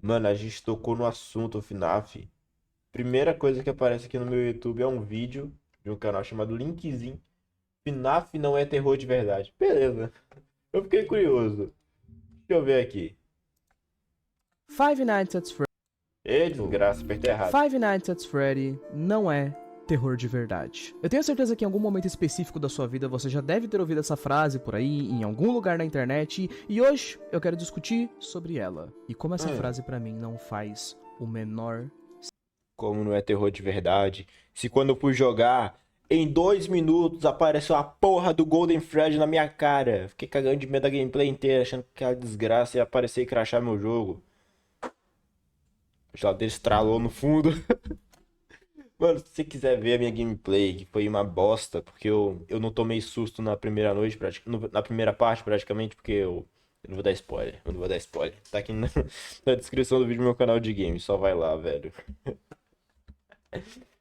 Mano, a gente tocou no assunto FNAF. Primeira coisa que aparece aqui no meu YouTube é um vídeo de um canal chamado Linkzinho. FNAF não é terror de verdade. Beleza. Eu fiquei curioso. Deixa eu ver aqui. Five Nights at Ê, desgraça, apertei errado. Five Nights at Freddy não é terror de verdade. Eu tenho certeza que em algum momento específico da sua vida você já deve ter ouvido essa frase por aí, em algum lugar na internet, e hoje eu quero discutir sobre ela e como essa Hum, frase pra mim não faz o menor. como não é terror de verdade? Se quando eu fui jogar, em 2 minutos apareceu a porra do Golden Freddy na minha cara. Fiquei cagando de medo da gameplay inteira, achando que aquela desgraça ia aparecer e crashar meu jogo. A geladeira estralou no fundo. Mano, se você quiser ver a minha gameplay, que foi uma bosta, porque eu não tomei susto na primeira noite, na primeira parte praticamente, porque eu não vou dar spoiler, eu não vou dar spoiler. Tá aqui na, na descrição do vídeo do meu canal de games, só vai lá, velho.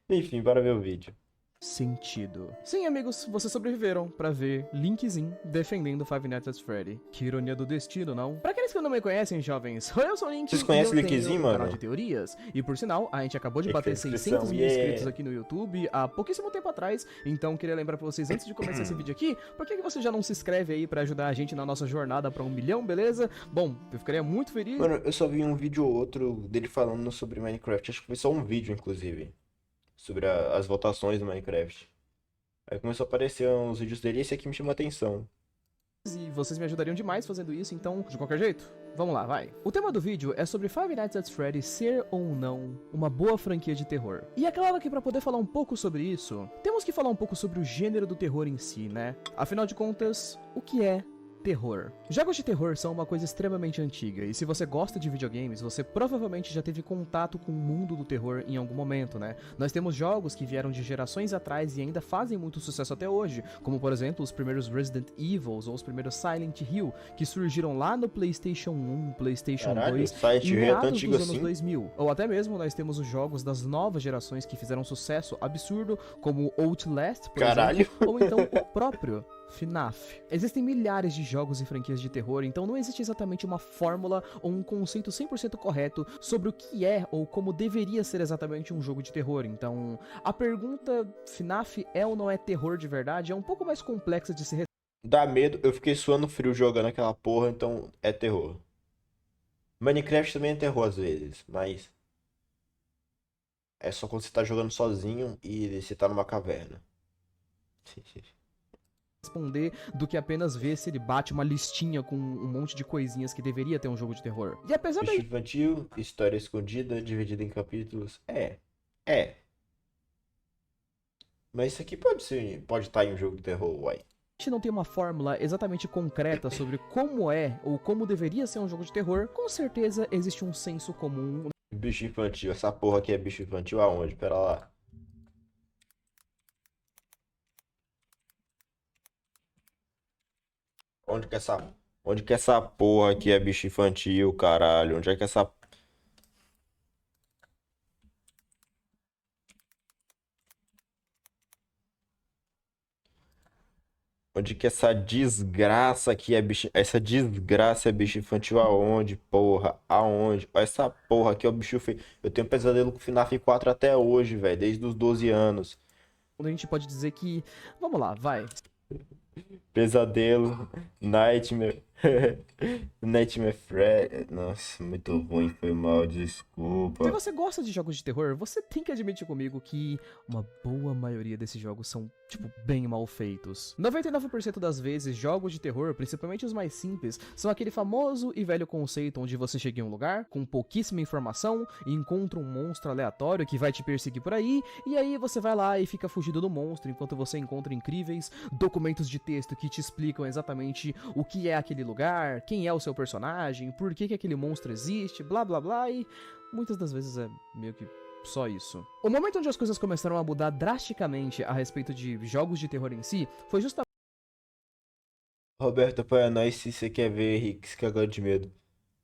Enfim, bora ver o vídeo. Sentido. Sim, amigos, vocês sobreviveram pra ver Linkzinho defendendo Five Nights at Freddy. Que ironia do destino, não? Pra aqueles que não me conhecem, jovens, eu sou o Link Vocês e eu conhecem o tenho Linkzinho, um canal de mano? teorias. E por sinal, a gente acabou de Link na bater descrição, 600 mil inscritos yeah! aqui no YouTube há pouquíssimo tempo atrás. Então, queria lembrar pra vocês, antes de começar esse vídeo aqui, por que você já não se inscreve aí pra ajudar a gente na nossa jornada pra 1 milhão, beleza? Bom, eu ficaria muito feliz. Mano, eu só vi um vídeo ou outro dele falando sobre Minecraft, acho que foi só um vídeo, inclusive, sobre as votações do Minecraft. Aí começou a aparecer uns vídeos dele e esse aqui me chamou a atenção. E vocês me ajudariam demais fazendo isso, então, de qualquer jeito, vamos lá, vai. O tema do vídeo é sobre Five Nights at Freddy ser ou não uma boa franquia de terror. E é claro que pra poder falar um pouco sobre isso, temos que falar um pouco sobre o gênero do terror em si, né? Afinal de contas, o que é terror? Jogos de terror são uma coisa extremamente antiga, e se você gosta de videogames, você provavelmente já teve contato com o mundo do terror em algum momento, né? Nós temos jogos que vieram de gerações atrás e ainda fazem muito sucesso até hoje, como por exemplo os primeiros Resident Evils ou os primeiros Silent Hill, que surgiram lá no PlayStation 1, PlayStation Caralho, 2, Silent em Hill é tão meados antigo dos anos assim? 2000. Ou até mesmo nós temos os jogos das novas gerações que fizeram sucesso absurdo, como Outlast, por exemplo, Caralho. ou então o próprio FNAF. Existem milhares de jogos e franquias de terror, então não existe exatamente uma fórmula ou um conceito 100% correto sobre o que é ou como deveria ser exatamente um jogo de terror. Então, a pergunta FNAF é ou não é terror de verdade é um pouco mais complexa de se responder. Dá medo, eu fiquei suando frio jogando aquela porra, então é terror. Minecraft também é terror às vezes, mas é só quando você tá jogando sozinho e você tá numa caverna. Do que apenas ver se ele bate uma listinha com um monte de coisinhas que deveria ter um jogo de terror. E apesar da Bicho infantil, história escondida, dividida em capítulos. É. Mas isso aqui pode ser, pode estar em um jogo de terror, uai. gente não tem uma fórmula exatamente concreta sobre como é ou como deveria ser um jogo de terror, com certeza existe um senso comum. Bicho infantil, essa porra aqui é bicho infantil aonde? Pera lá. Onde que onde que essa porra aqui é bicho infantil, caralho? Onde é que essa Onde que essa desgraça aqui é bicho. Essa desgraça é bicho infantil aonde, porra? Aonde? Olha essa porra aqui, ó, bicho feio. Eu tenho pesadelo com FNAF 4 até hoje, velho. Desde os 12 anos. A gente pode dizer que, vamos lá, vai. Pesadelo, Nightmare. Nightmare Fred. Nossa, muito ruim, foi mal, Se desculpa. você gosta de jogos de terror, você tem que admitir comigo que uma boa maioria desses jogos são, tipo, bem mal feitos. 99% das vezes, jogos de terror, principalmente os mais simples, são aquele famoso e velho conceito onde você chega em um lugar com pouquíssima informação e encontra um monstro aleatório que vai te perseguir por aí, e aí você vai lá e fica fugindo do monstro enquanto você encontra incríveis documentos de texto que te explicam exatamente o que é aquele lugar, quem é o seu personagem, por que aquele monstro existe, blá blá blá, e muitas das vezes é meio que só isso. O momento onde as coisas começaram a mudar drasticamente a respeito de jogos de terror em si foi justamente Roberto, apoia nós se você quer ver Henrique se cagando de medo.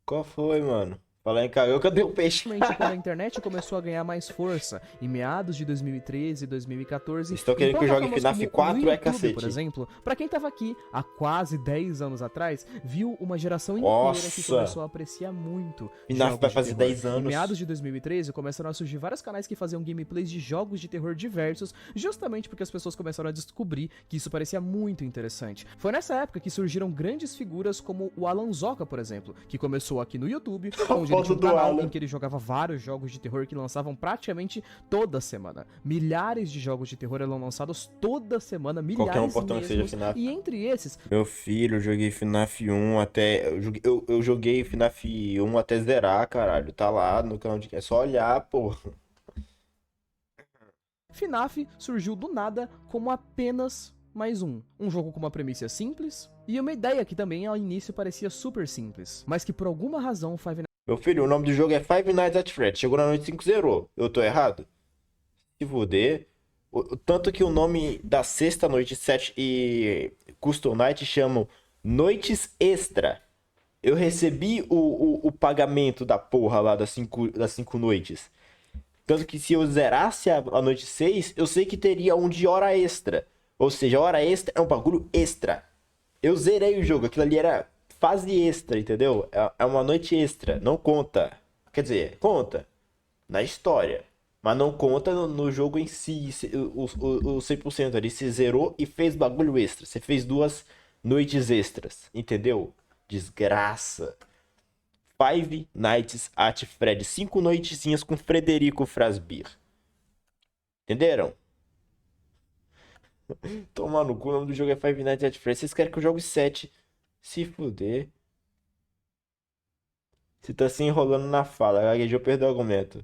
Qual foi, mano? Falar em cagão, cadê o peixe? Principalmente quando a internet começou a ganhar mais força, em meados de 2013 e 2014. Estão em querendo que eu jogue plataformas FNAF como o 4, YouTube, cacete. por exemplo, pra quem tava aqui há quase 10 anos atrás, viu uma geração inteira que Nossa. começou a apreciar muito FNAF jogos vai de fazer terror. 10 anos. Em meados de 2013, começaram a surgir vários canais que faziam gameplays de jogos de terror diversos, justamente porque as pessoas começaram a descobrir que isso parecia muito interessante. Foi nessa época que surgiram grandes figuras como o Alan Zoka, por exemplo, que começou aqui no YouTube, onde ele tinha um do canal Alan. em que ele jogava vários jogos de terror que lançavam praticamente toda semana. Milhares de jogos de terror eram lançados toda semana, milhares Qualquer um portão que seja mesmos, FNAF. e entre esses, Meu filho, eu joguei FNAF 1 até. Eu joguei FNAF 1 até zerar, caralho. Tá lá no canal de. É só olhar, pô. FNAF surgiu do nada como apenas mais um jogo com uma premissa simples e uma ideia que também ao início parecia super simples, mas que por alguma razão Five Nights Meu filho, o nome do jogo é Five Nights at Freddy's. Chegou na noite 5 zerou. Eu tô errado? Se fuder. Tanto que o nome da sexta noite 7 e Custom Night chamam Noites Extra. Eu recebi o pagamento da porra lá das 5 noites. Tanto que se eu zerasse a noite 6, eu sei que teria um de hora extra. Ou seja, hora extra é um bagulho extra. Eu zerei o jogo, aquilo ali era fase extra, entendeu? É uma noite extra, não conta. Quer dizer, conta na história, mas não conta no jogo em si, o 100% ali. Você zerou e fez bagulho extra. Você fez 2 noites extras, entendeu? Desgraça. Five Nights at Freddy's. 5 noitezinhas com Frederico Frasbir. Entenderam? Tomar no cu, o nome do jogo é Five Nights at Freddy's. Vocês querem que eu jogue 7? Se fuder. Você tá se enrolando na fala. Gaguejou, perdeu o argumento.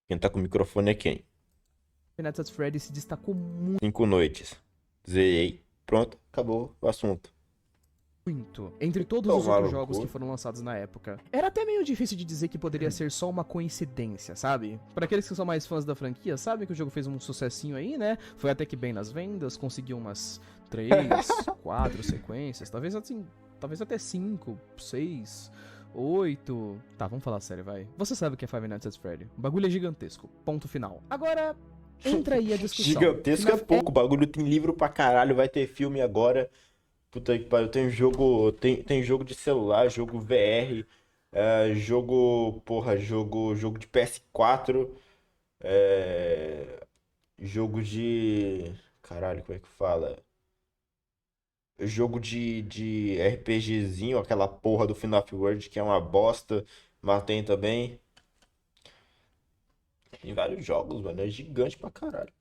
Quem tá com o microfone é quem? Nights at Freddy's se destacou muito 5 noites. Zerei. Pronto, acabou o assunto. entre todos os Tomar outros no jogos cu. que foram lançados na época. Era até meio difícil de dizer que poderia ser só uma coincidência, sabe? Para aqueles que são mais fãs da franquia, sabem que o jogo fez um sucessinho aí, né? Foi até que bem nas vendas, conseguiu umas 3, 4 sequências, talvez assim, talvez até 5, 6, 8. Tá, vamos falar sério, vai. Você sabe o que é Five Nights at Freddy. O bagulho é gigantesco. Ponto final. Agora, entra aí a discussão. Gigantesco é pouco. O bagulho tem livro pra caralho. Vai ter filme agora. Puta que pariu. Tem jogo. Tem jogo de celular, jogo VR. Jogo. Porra, jogo de PS4. Jogo de. Caralho, como é que fala? Jogo de RPGzinho, aquela porra do FNAF World que é uma bosta, mas tem também. Tem vários jogos, mano, é gigante pra caralho.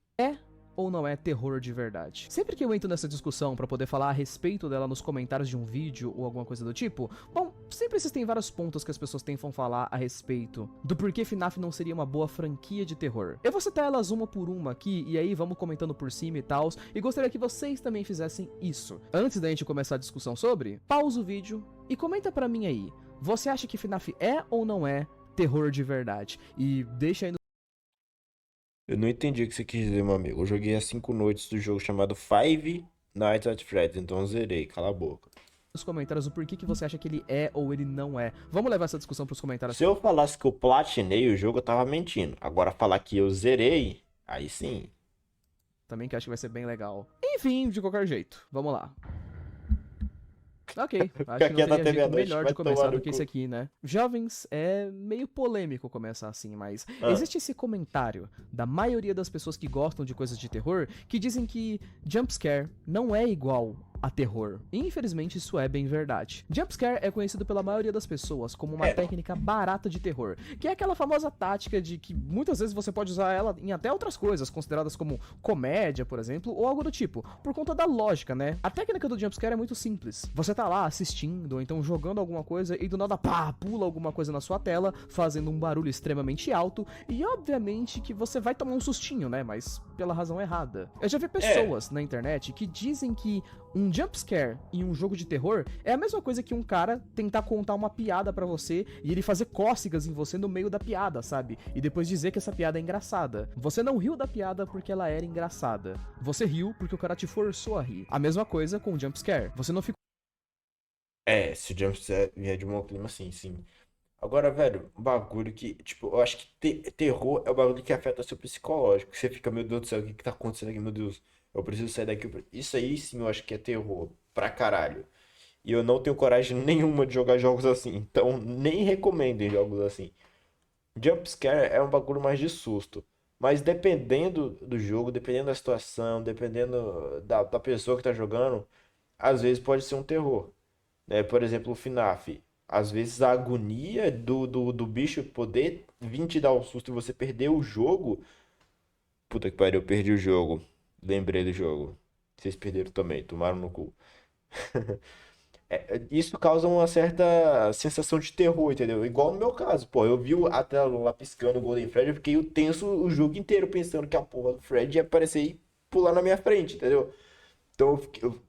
Ou não é terror de verdade? Sempre que eu entro nessa discussão pra poder falar a respeito dela nos comentários de um vídeo ou alguma coisa do tipo, bom, sempre existem vários pontos que as pessoas tentam falar a respeito do porquê FNAF não seria uma boa franquia de terror. Eu vou citar elas uma por uma aqui, e aí vamos comentando por cima e tal, e gostaria que vocês também fizessem isso. Antes da gente começar a discussão sobre, pausa o vídeo e comenta pra mim aí, você acha que FNAF é ou não é terror de verdade? E deixa aí Eu não entendi o que você quis dizer, meu amigo. Eu joguei as 5 noites do jogo chamado Five Nights at Freddy's, então eu zerei, cala a boca. nos comentários o porquê que você acha que ele é ou ele não é. Vamos levar essa discussão pros comentários. Se eu falasse que eu platinei o jogo, eu tava mentindo. Agora falar que eu zerei, aí sim. Também que acho que vai ser bem legal. Enfim, de qualquer jeito, vamos lá. Ok, acho que não Fica quieto teria até jeito meia-noite, melhor vai de começar tomar do no que cu. esse aqui, né? Jovens, é meio polêmico começar assim, mas Ah. existe esse comentário da maioria das pessoas que gostam de coisas de terror que dizem que jumpscare não é igual a terror. E, infelizmente, isso é bem verdade. Jumpscare é conhecido pela maioria das pessoas como uma técnica barata de terror, que é aquela famosa tática de que muitas vezes você pode usar ela em até outras coisas, consideradas como comédia, por exemplo, ou algo do tipo, por conta da lógica, né? A técnica do jumpscare é muito simples. Você tá lá assistindo, ou então jogando alguma coisa e do nada, pá, pula alguma coisa na sua tela, fazendo um barulho extremamente alto, e obviamente que você vai tomar um sustinho, né? Mas pela razão errada. Eu já vi pessoas na internet que dizem que um Jump scare em um jogo de terror é a mesma coisa que um cara tentar contar uma piada pra você e ele fazer cócegas em você no meio da piada, sabe? E depois dizer que essa piada é engraçada. Você não riu da piada porque ela era engraçada. Você riu porque o cara te forçou a rir. A mesma coisa com o jump scare. Você não ficou Se o jumpscare vier de um clima assim, sim. Agora, velho, um bagulho que, tipo, eu acho que terror é o bagulho que afeta o seu psicológico. Você fica, meu Deus do céu, o que que tá acontecendo aqui, meu Deus? Eu preciso sair daqui. Isso aí sim eu acho que é terror, pra caralho. E eu não tenho coragem nenhuma de jogar jogos assim. Então, nem recomendo em jogos assim. Jumpscare é um bagulho mais de susto. Mas dependendo do jogo, dependendo da situação, dependendo da pessoa que tá jogando, às vezes pode ser um terror. Né? Por exemplo, o FNAF. Às vezes a agonia do bicho poder vir te dar um susto e você perder o jogo. Puta que pariu, eu perdi o jogo. Lembrei do jogo. Vocês perderam também, tomaram no cu. Isso causa uma certa sensação de terror, entendeu? Igual no meu caso, pô, eu vi a tela lá piscando o Golden Fred, eu fiquei tenso o jogo inteiro pensando que a porra do Fred ia aparecer e pular na minha frente, entendeu? Então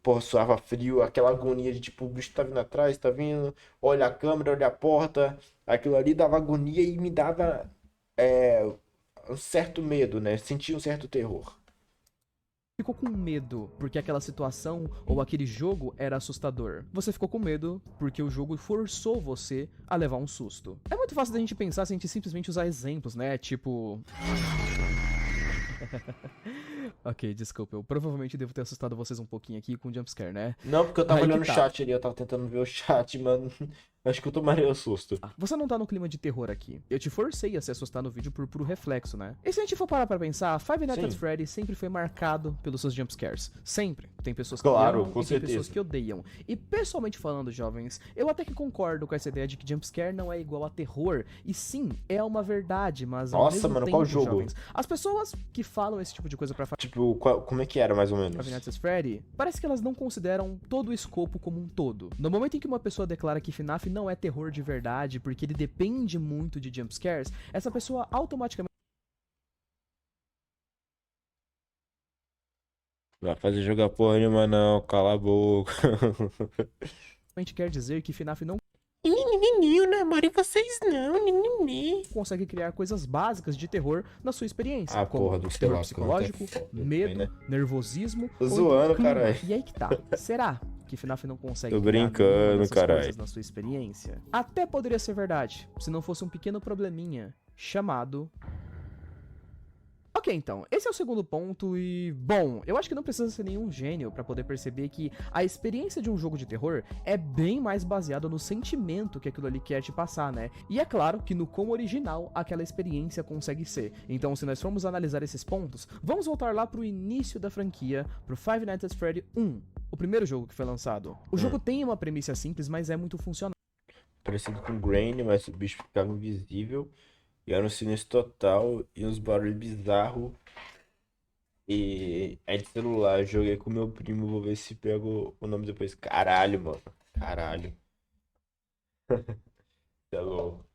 pô, suava frio, aquela agonia de tipo, o bicho tá vindo atrás, tá vindo, olha a câmera, olha a porta, aquilo ali dava agonia e me dava um certo medo, né? Sentia um certo terror. ficou com medo porque aquela situação ou aquele jogo era assustador. Você ficou com medo porque o jogo forçou você a levar um susto. É muito fácil da gente pensar se a gente simplesmente usar exemplos, né? Tipo. Ok, desculpa, eu provavelmente devo ter assustado vocês um pouquinho aqui com o jumpscare, né? Não, porque eu tava Aí que olhando o tá. chat ali, eu tava tentando ver o chat, mano. Acho que eu tomaria o susto. Você não tá no clima de terror aqui. Eu te forcei a se assustar no vídeo por puro reflexo, né? E se a gente for parar pra pensar, Five Nights at Sim. Freddy sempre foi marcado pelos seus jumpscares. Sempre. Tem pessoas que Claro, amam com e tem pessoas certeza. que odeiam. E pessoalmente falando, jovens, eu até que concordo com essa ideia de que jumpscare não é igual a terror. E sim, é uma verdade, mas ao Nossa, mesmo mano, tempo, qual jogo? jovens, as pessoas que falam esse tipo de coisa pra Tipo, como é que era mais ou menos? Five Nights at Freddy, parece que elas não consideram todo o escopo como um todo. No momento em que uma pessoa declara que FNAF não é terror de verdade porque ele depende muito de jumpscares, essa pessoa automaticamente Vai fazer jogar porra nenhuma não, cala a boca. quer dizer que FNAF não Nininho, namore vocês não, ninini. consegue criar coisas básicas de terror na sua experiência, Ah, como porra do terror celular, psicológico, é foda, medo, né? nervosismo, Tô ou zoando, então clima. caralho. E aí que tá. Será que FNAF não consegue Tô criar brincando, nenhuma dessas caralho. coisas na sua experiência? Até poderia ser verdade, se não fosse um pequeno probleminha chamado Ok, então, esse é o segundo ponto e, bom, eu acho que não precisa ser nenhum gênio pra poder perceber que a experiência de um jogo de terror é bem mais baseada no sentimento que aquilo ali quer te passar, né? E é claro que no quão original aquela experiência consegue ser. Então, se nós formos analisar esses pontos, vamos voltar lá pro início da franquia, pro Five Nights at Freddy 1, o primeiro jogo que foi lançado. O jogo tem uma premissa simples, mas é muito funcional. Parecido com Grain, mas o bicho ficava invisível. E era um silêncio total e uns barulhos bizarros. E aí de celular, eu joguei com meu primo, vou ver se pego o nome depois. Caralho, mano. Caralho. Tá louco.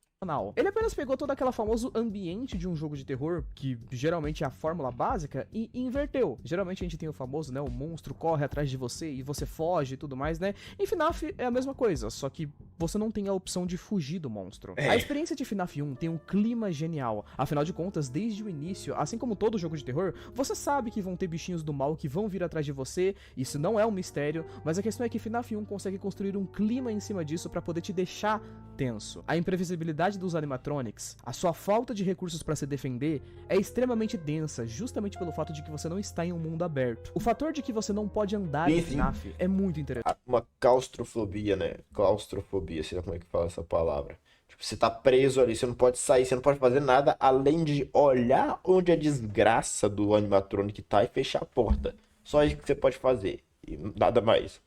Ele apenas pegou todo aquele famoso ambiente de um jogo de terror, que geralmente é a fórmula básica, e inverteu. Geralmente a gente tem o famoso, né, o monstro corre atrás de você e você foge e tudo mais, né? Em FNAF é a mesma coisa, só que você não tem a opção de fugir do monstro. A experiência de FNAF 1 tem um clima genial. Afinal de contas, desde o início, assim como todo jogo de terror, você sabe que vão ter bichinhos do mal que vão vir atrás de você, isso não é um mistério, mas a questão é que FNAF 1 consegue construir um clima em cima disso pra poder te deixar tenso. A imprevisibilidade dos animatronics, a sua falta de recursos pra se defender é extremamente densa, justamente pelo fato de que você não está em um mundo aberto. O fator de que você não pode andar em Sim. FNAF é muito interessante. Uma claustrofobia, né? Claustrofobia, sei lá como é que fala essa palavra. Tipo, você tá preso ali, você não pode sair, você não pode fazer nada além de olhar onde a desgraça do animatronic tá e fechar a porta. Só isso que você pode fazer. E nada mais.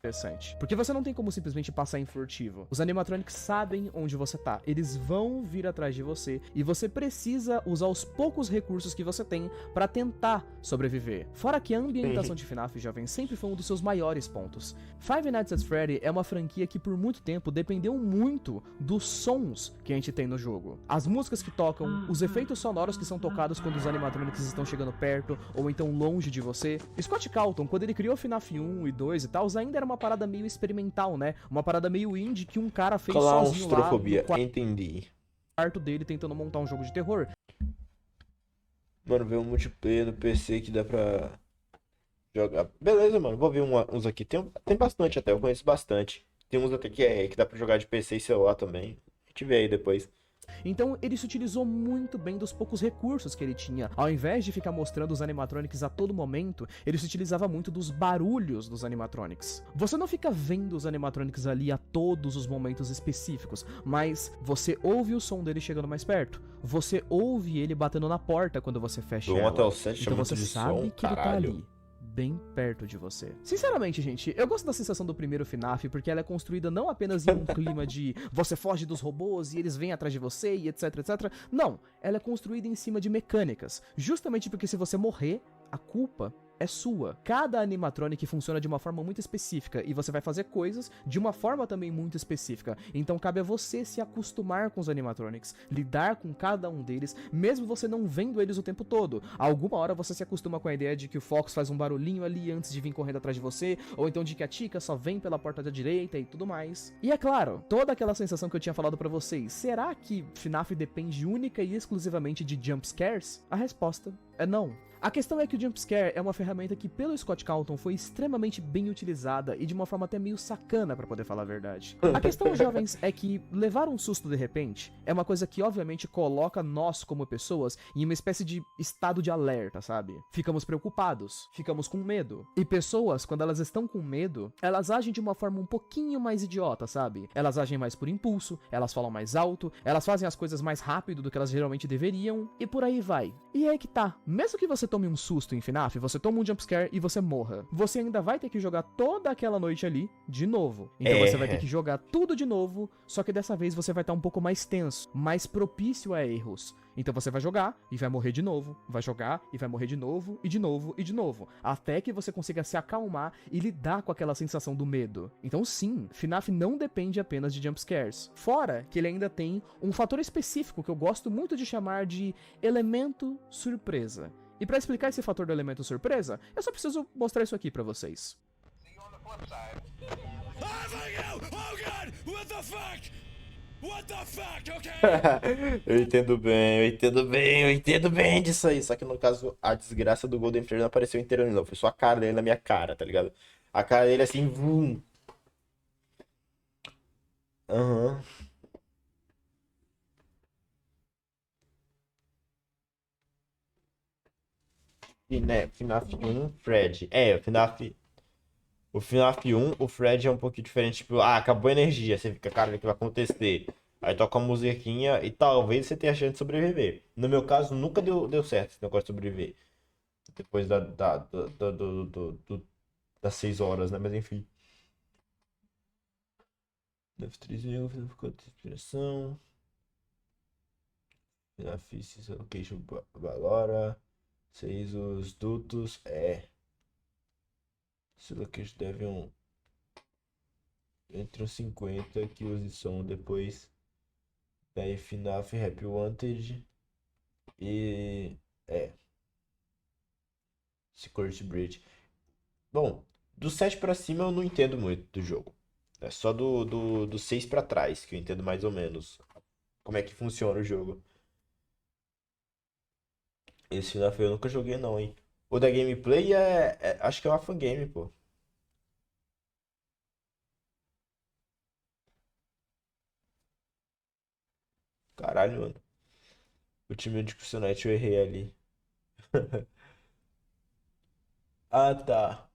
interessante. Porque você não tem como simplesmente passar em furtivo. Os animatronics sabem onde você tá. Eles vão vir atrás de você e você precisa usar os poucos recursos que você tem pra tentar sobreviver. Fora que a ambientação de FNAF, jovem, sempre foi um dos seus maiores pontos. Five Nights at Freddy é uma franquia que por muito tempo dependeu muito dos sons que a gente tem no jogo. As músicas que tocam, os efeitos sonoros que são tocados quando os animatronics estão chegando perto ou então longe de você. Scott Calton, quando ele criou FNAF 1 e 2 e tal, ainda era uma parada meio experimental, né? Uma parada meio indie que um cara fez sozinho lá Claustrofobia, no entendi. quarto dele tentando montar um jogo de terror. Mano, ver um multiplayer no PC que dá pra jogar. Beleza, mano, vou ver uns aqui. Tem bastante até, eu conheço bastante. Tem uns até que dá pra jogar de PC e celular também. A gente vê aí depois. Então ele se utilizou muito bem dos poucos recursos que ele tinha. Ao invés de ficar mostrando os animatronics a todo momento, ele se utilizava muito dos barulhos dos animatronics. Você não fica vendo os animatronics ali a todos os momentos específicos, mas você ouve o som dele chegando mais perto. Você ouve ele batendo na porta quando você fecha Do 1 ela. até o 7 Então chama você de sabe som, que ele tá caralho. ali, bem perto de você. Sinceramente, gente, eu gosto da sensação do primeiro FNAF porque ela é construída não apenas em um clima de você foge dos robôs e eles vêm atrás de você e etc, etc. Não, ela é construída em cima de mecânicas. Justamente porque se você morrer, a culpa é sua. Cada animatronic funciona de uma forma muito específica e você vai fazer coisas de uma forma também muito específica. Então cabe a você se acostumar com os animatronics, lidar com cada um deles, mesmo você não vendo eles o tempo todo. Alguma hora você se acostuma com a ideia de que o Fox faz um barulhinho ali antes de vir correndo atrás de você, ou então de que a Chica só vem pela porta da direita e tudo mais. E é claro, toda aquela sensação que eu tinha falado pra vocês, será que FNAF depende única e exclusivamente de jumpscares? A resposta é não. A questão é que o jumpscare é uma ferramenta que, pelo Scott Calton, foi extremamente bem utilizada e de uma forma até meio sacana, pra poder falar a verdade. A questão, jovens, é que levar um susto de repente é uma coisa que, obviamente, coloca nós, como pessoas, em uma espécie de estado de alerta, sabe? Ficamos preocupados, ficamos com medo. E pessoas, quando elas estão com medo, elas agem de uma forma um pouquinho mais idiota, sabe? Elas agem mais por impulso, elas falam mais alto, elas fazem as coisas mais rápido do que elas geralmente deveriam, e por aí vai. E é aí que tá. Mesmo que você tome um susto em FNAF, você toma um jumpscare e você morra. Você ainda vai ter que jogar toda aquela noite ali de novo. Então você vai ter que jogar tudo de novo, só que dessa vez você vai estar um pouco mais tenso, mais propício a erros. Então você vai jogar e vai morrer de novo, vai jogar e vai morrer de novo, e de novo, e de novo, até que você consiga se acalmar e lidar com aquela sensação do medo. Então sim, FNAF não depende apenas de jumpscares. Fora que ele ainda tem um fator específico que eu gosto muito de chamar de elemento surpresa. E pra explicar esse fator do elemento surpresa, eu só preciso mostrar isso aqui pra vocês. Eu entendo bem, eu entendo bem, eu entendo bem disso aí. Só que no caso, a desgraça do Golden Freddy não apareceu inteiro, não. Foi só a cara dele na minha cara, tá ligado? A cara dele assim, vum. Aham. E, né, FNAF 1, Fred. O FNAF 1, o Fred é um pouquinho diferente. Tipo, acabou a energia. Você fica, cara, o que vai acontecer? Aí toca uma musiquinha e talvez você tenha a chance de sobreviver. No meu caso, nunca deu certo esse negócio de sobreviver. Depois das 6 horas, né? Mas enfim. F3 ficou de inspiração. FNAF Location Valora. 6 os dutos. Esse location deve entre os 50 que use som depois da FNAF Happy Wanted e Security Breach. Bom, do 7 pra cima eu não entendo muito do jogo. É só do 6 pra trás que eu entendo mais ou menos como é que funciona o jogo. Esse FNAF eu nunca joguei não, hein. O da gameplay acho que é uma fangame, pô. Caralho, mano. O time de Crucianite eu errei ali. Ah, tá.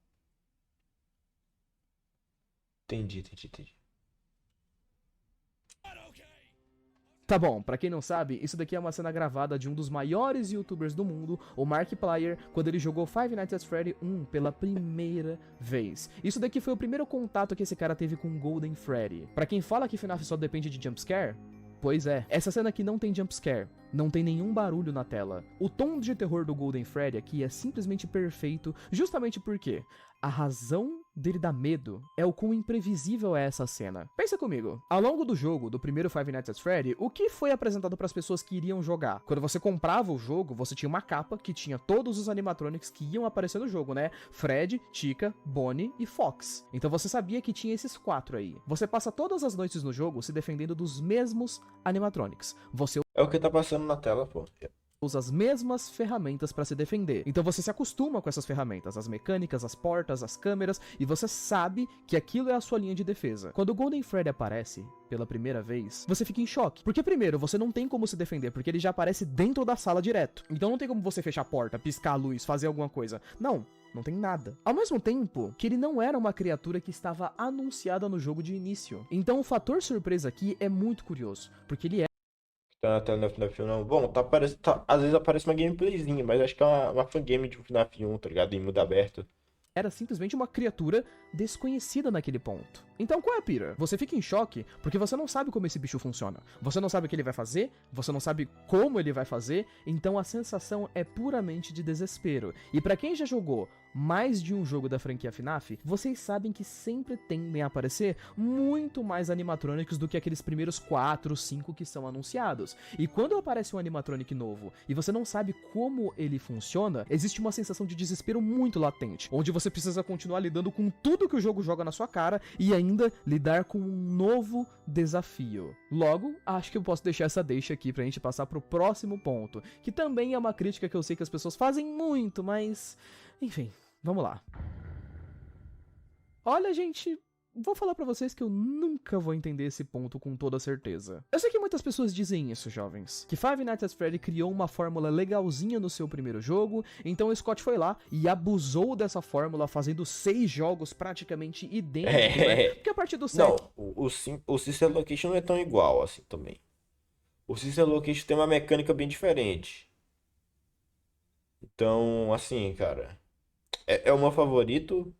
Entendi. Tá bom, pra quem não sabe, isso daqui é uma cena gravada de um dos maiores youtubers do mundo, o Markiplier, quando ele jogou Five Nights at Freddy 1 pela primeira vez. Isso daqui foi o primeiro contato que esse cara teve com Golden Freddy. Pra quem fala que FNAF só depende de jumpscare, pois é, essa cena aqui não tem jumpscare, não tem nenhum barulho na tela. O tom de terror do Golden Freddy aqui é simplesmente perfeito, justamente porque a razão dele dar medo é o quão imprevisível é essa cena. Pensa comigo, ao longo do jogo, do primeiro Five Nights at Freddy, o que foi apresentado para as pessoas que iriam jogar? Quando você comprava o jogo, você tinha uma capa que tinha todos os animatronics que iam aparecer no jogo, né? Fred, Chica, Bonnie e Fox. Então você sabia que tinha esses 4 aí. Você passa todas as noites no jogo se defendendo dos mesmos animatronics. Você É o que tá passando na tela, pô. usa as mesmas ferramentas para se defender. Então você se acostuma com essas ferramentas, as mecânicas, as portas, as câmeras, e você sabe que aquilo é a sua linha de defesa. Quando o Golden Freddy aparece pela primeira vez, você fica em choque. Porque primeiro, você não tem como se defender, porque ele já aparece dentro da sala direto. Então não tem como você fechar a porta, piscar a luz, fazer alguma coisa. Não tem nada. Ao mesmo tempo que ele não era uma criatura que estava anunciada no jogo de início. Então o fator surpresa aqui é muito curioso, porque ele Tá na tela do FNAF 1, não. Bom, às vezes aparece uma gameplayzinha, mas acho que é uma fangame de FNAF 1, tá ligado? Em mundo aberto. era simplesmente uma criatura desconhecida naquele ponto. Então qual é a pira? Você fica em choque porque você não sabe como esse bicho funciona. Você não sabe o que ele vai fazer, você não sabe como ele vai fazer, então a sensação é puramente de desespero. E pra quem já jogou mais de um jogo da franquia FNAF, vocês sabem que sempre tendem a aparecer muito mais animatronics do que aqueles primeiros 4, 5 que são anunciados. E quando aparece um animatronic novo e você não sabe como ele funciona, existe uma sensação de desespero muito latente, onde você precisa continuar lidando com tudo que o jogo joga na sua cara e ainda lidar com um novo desafio. Logo, acho que eu posso deixar essa deixa aqui pra gente passar pro próximo ponto, que também é uma crítica que eu sei que as pessoas fazem muito, mas enfim, vamos lá. Olha, gente, vou falar pra vocês que eu nunca vou entender esse ponto com toda certeza. Eu sei que muitas pessoas dizem isso, jovens, que Five Nights at Freddy criou uma fórmula legalzinha no seu primeiro jogo, então o Scott foi lá e abusou dessa fórmula, fazendo 6 jogos praticamente idênticos, né? Porque a partir do 7... Não, o Sister Location não é tão igual assim também. O Sister Location tem uma mecânica bem diferente. Então, assim, cara, é o meu favorito.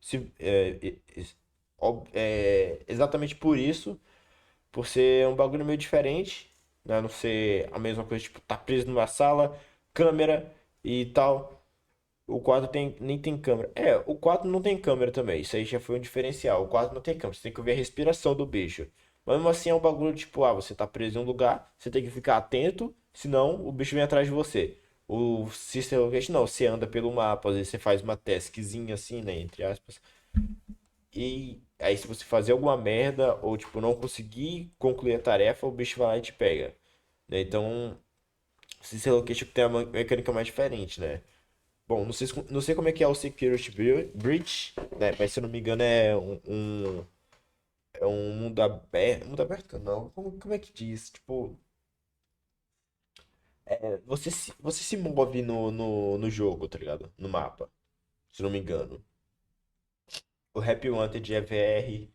Exatamente por isso, por ser um bagulho meio diferente, né? Não ser a mesma coisa, tipo, tá preso numa sala, câmera e tal. O 4 nem tem câmera. O 4 não tem câmera também. Isso aí já foi um diferencial. O 4 não tem câmera. Você tem que ouvir a respiração do bicho. Mas mesmo assim é um bagulho tipo, você tá preso em um lugar, você tem que ficar atento, senão o bicho vem atrás de você. O Sister Location não, você anda pelo mapa, às vezes você faz uma taskzinha assim, né, entre aspas. E aí se você fazer alguma merda ou tipo não conseguir concluir a tarefa, o bicho vai lá e te pega, né? Então, o Sister Location tem uma mecânica mais diferente, né? Bom, não sei como é que é o Security Breach, né? Mas se eu não me engano é um mundo aberto não, como é que diz? Tipo, você se move no jogo, tá ligado? No mapa, se eu não me engano. O Happy Wanted é VR.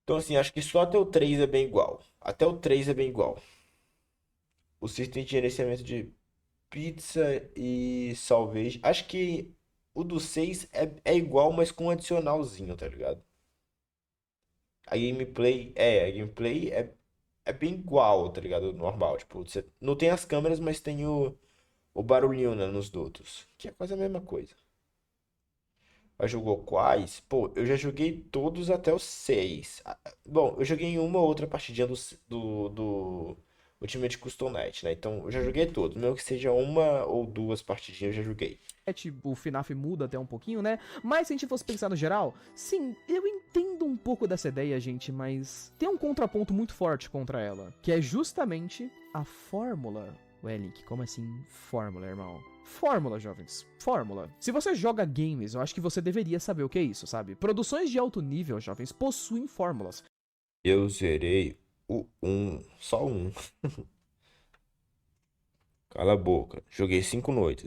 Então, assim, acho que só até o 3 é bem igual. Até o 3 é bem igual. O sistema de gerenciamento de pizza e salvage. Acho que o do 6 é igual, mas com um adicionalzinho, tá ligado? A gameplay é bem igual, tá ligado? Normal. Tipo, você não tem as câmeras, mas tem o barulhinho, né, nos dutos. Que é quase a mesma coisa. Já jogou quais? Pô, eu já joguei todos até o 6. Bom, eu joguei em uma ou outra partidinha do Ultimate Custom Night, né? Então, eu já joguei todos. Mesmo que seja uma ou duas partidinhas, eu já joguei. O FNAF muda até um pouquinho, né? Mas se a gente fosse pensar no geral, sim, eu entendo um pouco dessa ideia, gente, mas tem um contraponto muito forte contra ela, que é justamente a fórmula. Ué, Link, como assim fórmula, irmão? Fórmula, jovens. Fórmula. Se você joga games, eu acho que você deveria saber o que é isso, sabe? Produções de alto nível, jovens, possuem fórmulas. Eu zerei o um, só um. Cala a boca. Joguei 5 noites.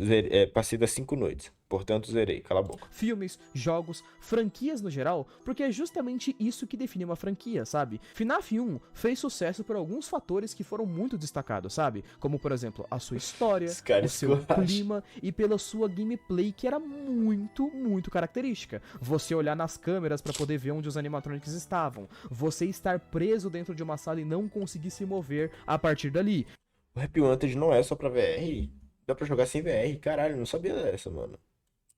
Passei das 5 noites. Portanto, zerei. Cala a boca. Filmes, jogos, franquias no geral, porque é justamente isso que define uma franquia, sabe? FNAF 1 fez sucesso por alguns fatores que foram muito destacados, sabe? Como, por exemplo, a sua história, Esse cara o seu esculacha. clima e pela sua gameplay que era muito, muito característica. Você olhar nas câmeras pra poder ver onde os animatronics estavam, você estar preso dentro de uma sala e não conseguir se mover a partir dali. O Happy Wanted não é só pra VR. Dá pra jogar sem VR. Caralho, não sabia dessa, mano.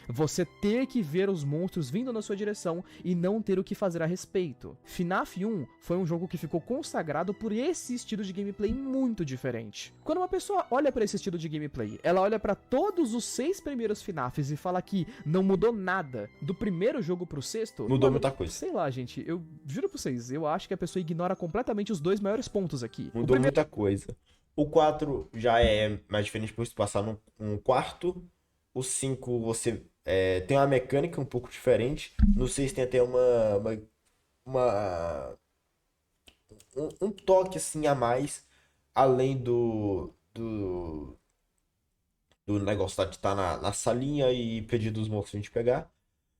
Você ter que ver os monstros vindo na sua direção e não ter o que fazer a respeito. FNAF 1 foi um jogo que ficou consagrado por esse estilo de gameplay muito diferente. Quando uma pessoa olha para esse estilo de gameplay, ela olha para todos os 6 primeiros FNAFs e fala que não mudou nada do primeiro jogo pro sexto. Mudou mano, muita coisa. sei lá, gente, eu juro pra vocês, eu acho que a pessoa ignora completamente os dois maiores pontos aqui. O Mudou primeiro muita coisa. O 4 já é mais diferente por se passar num quarto. O 5 você tem uma mecânica um pouco diferente. No 6 tem até uma- um toque assim a mais. Além do negócio de estar na salinha e pedir dos monstros pra gente pegar.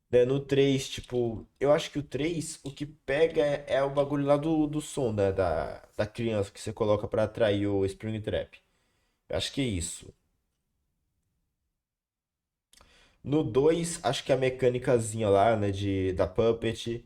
Né, no 3 tipo, eu acho que o 3 o que pega é o bagulho lá do som, né, da criança que você coloca pra atrair o Springtrap. Eu acho que é isso. No 2 acho que é a mecânicazinha lá, né, da Puppet.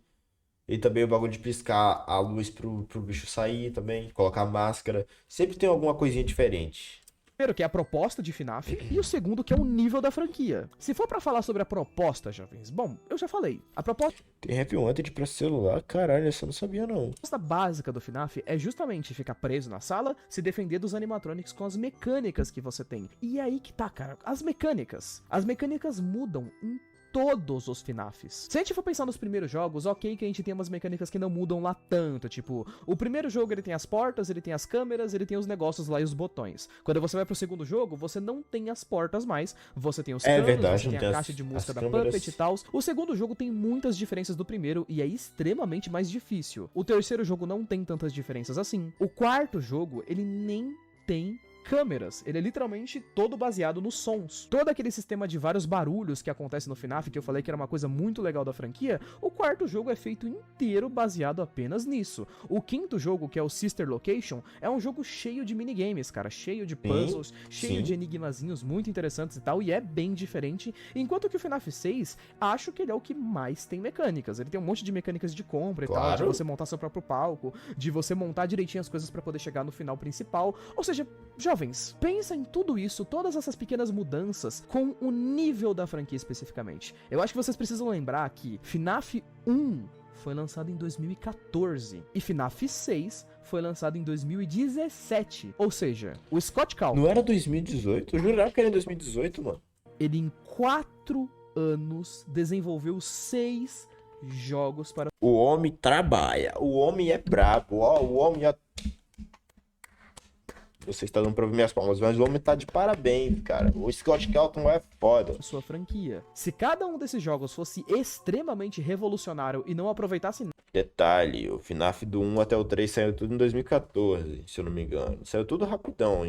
E também o bagulho de piscar a luz pro bicho sair também, colocar máscara. Sempre tem alguma coisinha diferente. Primeiro, que é a proposta de FNAF, e o segundo, que é o nível da franquia. Se for pra falar sobre a proposta, jovens, bom, eu já falei. A proposta Tem Happy Wanted pra celular? Caralho, essa eu não sabia não. básica do FNAF é justamente ficar preso na sala, se defender dos animatronics com as mecânicas que você tem. E aí que tá, cara, as mecânicas. As mecânicas mudam em todos os FNAFs. Se a gente for pensar nos primeiros jogos, ok que a gente tem umas mecânicas que não mudam lá tanto, tipo, o primeiro jogo ele tem as portas, ele tem as câmeras, ele tem os negócios lá e os botões. Quando você vai pro segundo jogo, você não tem as portas mais, você tem os É canos, verdade, você não tem tem a caixa de música as da câmeras. Puppet e tal. O segundo jogo tem muitas diferenças do primeiro e é extremamente mais difícil. O terceiro jogo não tem tantas diferenças assim. O quarto jogo, ele nem tem câmeras, ele é literalmente todo baseado nos sons. Todo aquele sistema de vários barulhos que acontece no FNAF, que eu falei que era uma coisa muito legal da franquia, o quarto jogo é feito inteiro baseado apenas nisso. O quinto jogo, que é o Sister Location, é um jogo cheio de minigames, cara, cheio de puzzles, cheio sim. de enigmazinhos muito interessantes e tal, e é bem diferente, enquanto que o FNAF 6, acho que ele é o que mais tem mecânicas. Ele tem um monte de mecânicas de compra e tal, de Claro. você montar seu próprio palco, de você montar direitinho as coisas pra poder chegar no final principal, ou seja, jovens, pensa em tudo isso, todas essas pequenas mudanças, com o nível da franquia especificamente. Eu acho que vocês precisam lembrar que FNAF 1 foi lançado em 2014 e FNAF 6 foi lançado em 2017. Ou seja, o Scott Calton, Não era 2018? Eu jurava que era em 2018, mano. ele em 4 anos desenvolveu 6 jogos para O homem trabalha. O homem é brabo. Ó, o homem já. Você está dando pra ouvir minhas palmas, mas o homem tá de parabéns, cara. O Scott Calton é foda. sua franquia. Se cada um desses jogos fosse extremamente revolucionário e não aproveitasse Detalhe, o FNAF do 1 até o 3 saiu tudo em 2014, se eu não me engano. Saiu tudo rapidão.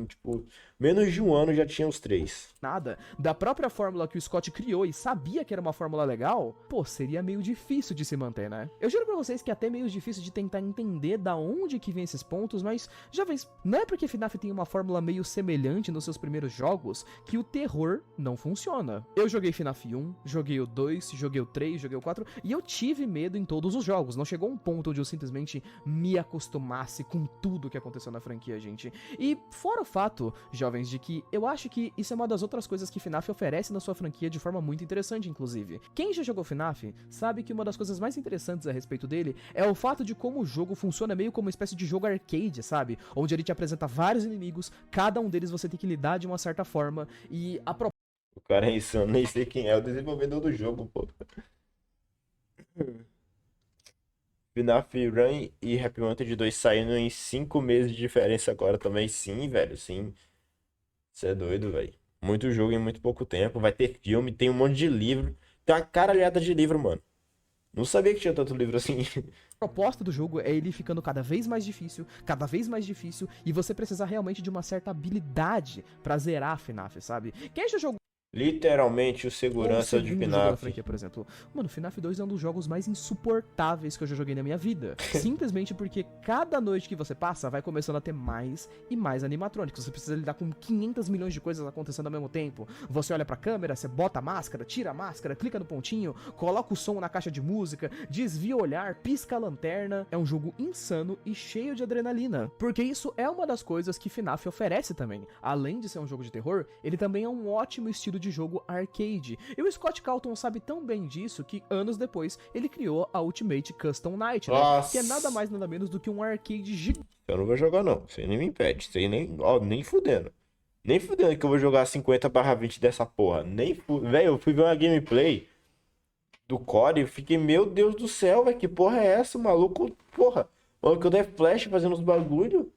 Tipo, menos de um ano já tinha os 3. nada da própria fórmula que o Scott criou e sabia que era uma fórmula legal, pô, seria meio difícil de se manter, né? Eu juro pra vocês que é até meio difícil de tentar entender da onde que vem esses pontos, mas, jovens, não é porque FNAF tem uma fórmula meio semelhante nos seus primeiros jogos que o terror não funciona. Eu joguei FNAF 1, joguei o 2, joguei o 3, joguei o 4, e eu tive medo em todos os jogos. Não chegou um ponto onde eu simplesmente me acostumasse com tudo que aconteceu na franquia, gente. E fora o fato, jovens, de que eu acho que isso é uma das outras coisas que FNAF oferece na sua franquia de forma muito interessante, inclusive. Quem já jogou FNAF sabe que uma das coisas mais interessantes a respeito dele é o fato de como o jogo funciona meio como uma espécie de jogo arcade, sabe? Onde ele te apresenta vários inimigos, cada um deles você tem que lidar de uma certa forma, e a O cara é insano, nem sei quem é o desenvolvedor do jogo, pô. FNAF Run e Happy Wanted 2 saindo em 5 meses de diferença agora também. Sim, velho, sim. Você é doido, velho. Muito jogo em muito pouco tempo. Vai ter filme, tem um monte de livro. Tem uma caralhada de livro, mano. Não sabia que tinha tanto livro assim. A proposta do jogo é ele ficando cada vez mais difícil, e você precisar realmente de uma certa habilidade pra zerar a FNAF, sabe? Quem já jogou Literalmente o o segurança de segundo jogo da FNAF. franquia, por exemplo? Mano, FNAF 2 é um dos jogos mais insuportáveis que eu já joguei na minha vida. Simplesmente porque cada noite que você passa vai começando a ter mais e mais animatrônicos. Você precisa lidar com 500 milhões de coisas acontecendo ao mesmo tempo. Você olha pra câmera, você bota a máscara, tira a máscara, clica no pontinho, coloca o som na caixa de música, desvia o olhar, pisca a lanterna. É um jogo insano e cheio de adrenalina. Porque isso é uma das coisas que FNAF oferece também. Além de ser um jogo de terror, ele também é um ótimo estilo de jogo arcade. E o Scott Calton sabe tão bem disso que anos depois ele criou a Ultimate Custom Night, né? Nossa. Que é nada mais nada menos do que um arcade gigante. Eu não vou jogar não. Isso aí nem me impede. Isso aí nem, ó, nem fudendo. Nem fudendo que eu vou jogar 50/20 dessa porra. Nem fudendo. Velho, eu fui ver uma gameplay do Core e fiquei, meu Deus do céu, velho. Que porra é essa, maluco? Porra. O maluco da Flash fazendo os bagulho.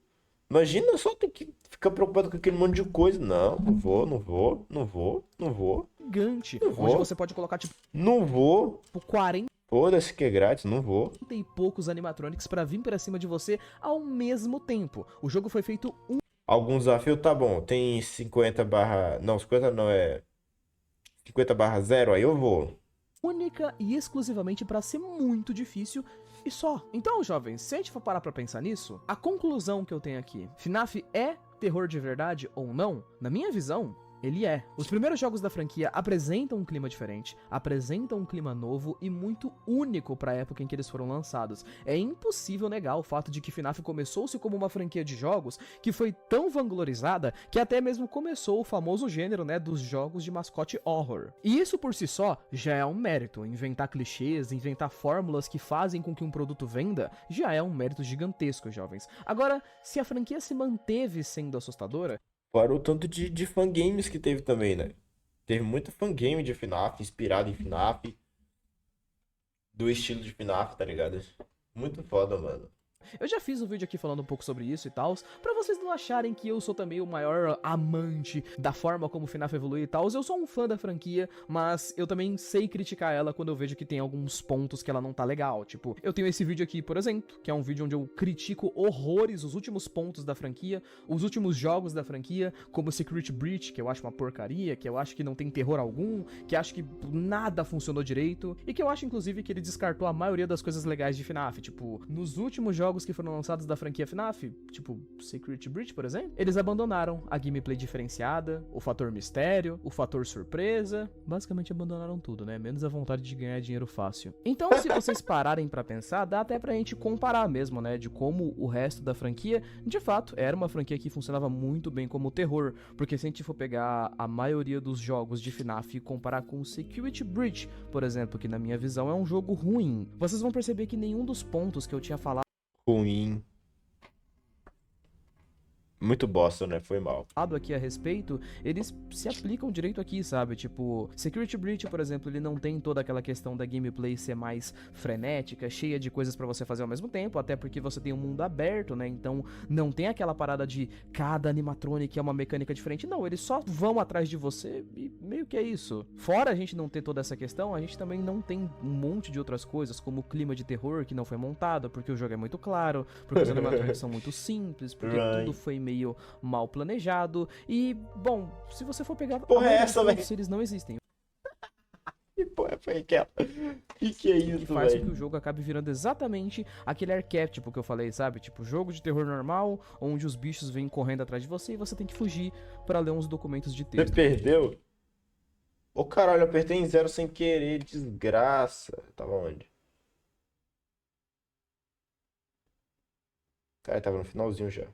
Imagina só ter que ficar preocupado com aquele monte de coisa. Não, não vou, não vou, não vou, não vou. Não Onde vou. você pode colocar tipo Não vou. 40 Foda-se que é grátis, não vou. e poucos animatronics pra vir pra cima de você ao mesmo tempo. O jogo foi feito Algum desafio, tá bom. Tem 50 barra. Não, 50 não é. 50/0, aí eu vou. única e exclusivamente pra ser muito difícil e só. Então, jovens, se a gente for parar pra pensar nisso, a conclusão que eu tenho aqui, FNAF é terror de verdade ou não? Na minha visão, ele é. Os primeiros jogos da franquia apresentam um clima diferente, apresentam um clima novo e muito único pra época em que eles foram lançados. É impossível negar o fato de que FNAF começou-se como uma franquia de jogos que foi tão vanglorizada que até mesmo começou o famoso gênero, né, dos jogos de mascote horror. E isso por si só já é um mérito. Inventar clichês, inventar fórmulas que fazem com que um produto venda, já é um mérito gigantesco, jovens. Agora, se a franquia se manteve sendo assustadora, Fora o tanto de fangames que teve também, né? Teve muito fangame de FNAF, inspirado em FNAF, do estilo de FNAF, tá ligado? Muito foda, mano. eu já fiz um vídeo aqui falando um pouco sobre isso e tal, pra vocês não acharem que eu sou também o maior amante da forma como o FNAF evolui e tal. Eu sou um fã da franquia, mas eu também sei criticar ela quando eu vejo que tem alguns pontos que ela não tá legal. Tipo, eu tenho esse vídeo aqui, por exemplo, que é um vídeo onde eu critico horrores os últimos pontos da franquia, os últimos jogos da franquia, como Secret Breach, que eu acho uma porcaria, que eu acho que não tem terror algum, que acho que nada funcionou direito, e que eu acho, inclusive, que ele descartou a maioria das coisas legais de FNAF. Tipo, nos últimos jogos que foram lançados da franquia FNAF, tipo Secret Breach, por exemplo, eles abandonaram a gameplay diferenciada, o fator mistério, o fator surpresa, basicamente abandonaram tudo, né? Menos a vontade de ganhar dinheiro fácil. Então, se vocês pararem pra pensar, dá até pra gente comparar mesmo, né? De como o resto da franquia, de fato, era uma franquia que funcionava muito bem como terror, porque se a gente for pegar a maioria dos jogos de FNAF e comparar com o Security Breach, por exemplo, que na minha visão é um jogo ruim, vocês vão perceber que nenhum dos pontos que eu tinha falado Ruim. Muito bosta, né? Foi mal. aqui a respeito, eles se aplicam direito aqui, sabe? Tipo, Security Breach, por exemplo, ele não tem toda aquela questão da gameplay ser mais frenética, cheia de coisas pra você fazer ao mesmo tempo, até porque você tem um mundo aberto, né? Então, não tem aquela parada de cada animatronic é uma mecânica diferente. Não, eles só vão atrás de você e meio que é isso. Fora a gente não ter toda essa questão, a gente também não tem um monte de outras coisas, como o clima de terror que não foi montado, porque o jogo é muito claro, porque os animatronics são muito simples, porque tudo foi meio mal planejado. E, bom, se você for pegar. Porra, é essa, velho? Eles não existem. Que porra foi aquela? Que é Que isso, faz com que velho? o jogo acabe virando exatamente aquele arquétipo que eu falei, sabe? Tipo, jogo de terror normal, onde os bichos vêm correndo atrás de você e você tem que fugir pra ler uns documentos de Você texto. perdeu? Ô caralho, eu apertei em 0 sem querer, desgraça. Tava onde? Cara, tava no finalzinho já.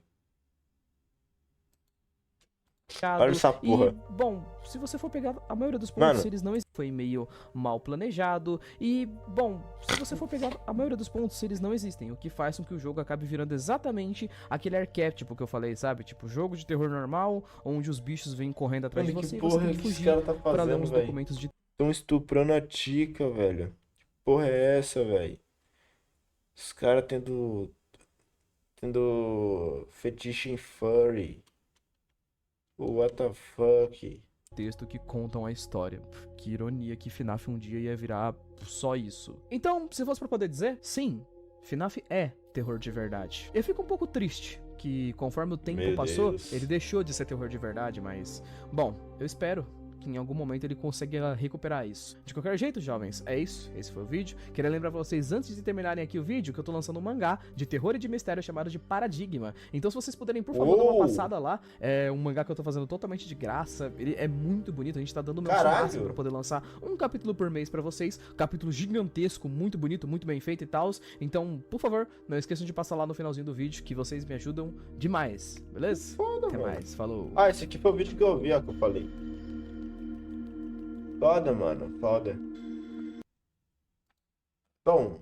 Olha essa porra. E, bom, se você for pegar a maioria dos pontos, Mano, eles não existem. Foi meio mal planejado. E, bom, se você for pegar a maioria dos pontos, eles não existem. O que faz com que o jogo acabe virando exatamente aquele arquétipo que eu falei, sabe? Tipo, jogo de terror normal, onde os bichos vêm correndo atrás mano, de que você e você porra tem é que que esse fugir cara tá pra ler fazendo, uns velho? documentos de. Estão estuprando a Tica, velho. Que porra é essa, velho? Os caras tendo fetiche em furry. What the fuck? texto que contam a história. Que ironia que FNAF um dia ia virar só isso. Então, se fosse pra poder dizer, sim, FNAF é terror de verdade. Eu fico um pouco triste que conforme o tempo Meu passou, Deus. ele deixou de ser terror de verdade, mas... Bom, eu espero que em algum momento ele consiga recuperar isso. De qualquer jeito, jovens, é isso. Esse foi o vídeo. Queria lembrar pra vocês, antes de terminarem aqui o vídeo, que eu tô lançando um mangá de terror e de mistério chamado de Paradigma. Então, se vocês puderem, por favor, dar uma passada lá. É um mangá que eu tô fazendo totalmente de graça. Ele é muito bonito. A gente tá dando o nosso Caralho. máximo pra poder lançar um capítulo por mês pra vocês. Capítulo gigantesco, muito bonito, muito bem feito e tal. Então, por favor, não esqueçam de passar lá no finalzinho do vídeo, que vocês me ajudam demais. Beleza? Foda, Até mano. mais. Falou. Ah, esse aqui foi o vídeo que eu vi, ó, que eu falei. Foda, mano, foda. Bom,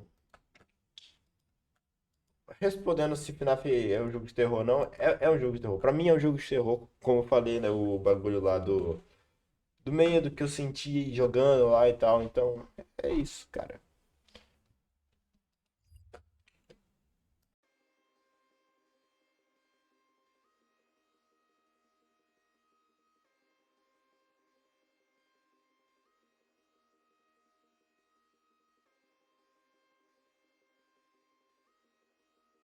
respondendo se FNAF é um jogo de terror ou não, é um jogo de terror. Pra mim é um jogo de terror, como eu falei, né, o bagulho lá do medo que eu senti jogando lá e tal. Então, é isso, cara.